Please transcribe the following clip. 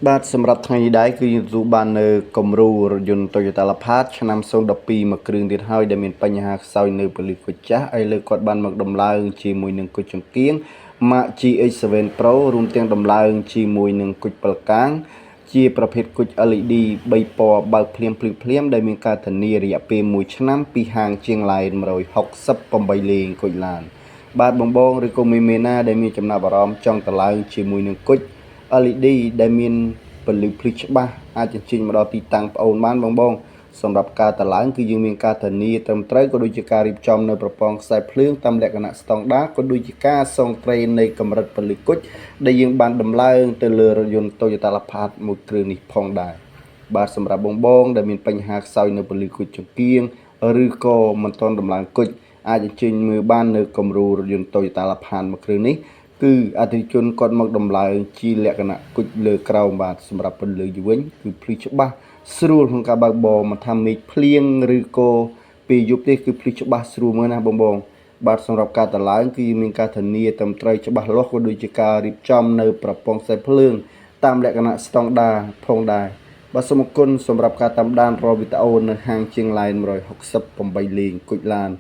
បាទសម្រាប់ថ្ងៃនេះដែរគឺយើងទទួលបាននៅគំរូរថយន្ត Toyota Alphard ឆ្នាំ2012មួយគ្រឿងទៀតហើយដែលមានបញ្ហាខ្សោយនៅពលិគុជចាស់ហើយលើគាត់បានមកដំឡើងជាមួយនឹងគុជចង្គៀង Mark GX7 Pro រួមទាំងដំឡើងជាមួយនឹងគុជ7កាំងជាប្រភេទគុជ LED 3ពណ៌បើកភ្លាមភ្លាមដែលមានការធានារយៈពេល1ឆ្នាំពីហាងជាងឡែន168លេងគុជឡានបាទបងឬក៏មេណាដែលមានចំណាប់អារម្មណ៍ចង់តម្លើងជាមួយនឹងគុជ LED ដែលមានពលិភ្លឺច្បាស់អាចជញ្ជិញមកដល់ទីតាំងប្អូនបានបងសម្រាប់ការតម្លើងគឺយើងមានការធានាត្រឹមត្រូវក៏ដូចជាការរៀបចំនៅប្រព័ន្ធខ្សែភ្លើងតាមលក្ខណៈស្តង់ដារក៏ដូចជាការសងត្រេននៃកម្រិតពលិគុជដែលយើងបានដំឡើងទៅលើរថយន្ត Toyota Alphard មួយគ្រឿងនេះផងដែរបាទសម្រាប់បងដែលមានបញ្ហាខ្សោយនៅពលិគុជចង្គៀងឬក៏មិនទាន់ដំឡើងគុជអាចអញ្ជើញមើលបាននៅគំរូរថយន្ត Toyota Alphard មួយគ្រឿងនេះគឺអតិថិជនគាត់មកដំឡើងជាលក្ខណៈគុជលើក្រោមបាទសម្រាប់ពន្លឺយវិញគឺភ្លឺច្បាស់ស្រួលក្នុងការបើកបរមិនថាមេឃភ្លៀងឬក៏ពេលយប់ទេគឺភ្លឺច្បាស់ស្រួលមើលណាបងបាទសម្រាប់ការតម្លើងគឺមានការធានាត្រឹមត្រូវច្បាស់លាស់ក៏ដូចជាការរៀបចំនៅប្រព័ន្ធខ្សែភ្លើងតាមលក្ខណៈស្តង់ដារផងដែរបាទសូមអរគុណសម្រាប់ការតាមដានរាល់វីដេអូនៅហាងជាងឡែន168លេងគុជឡាន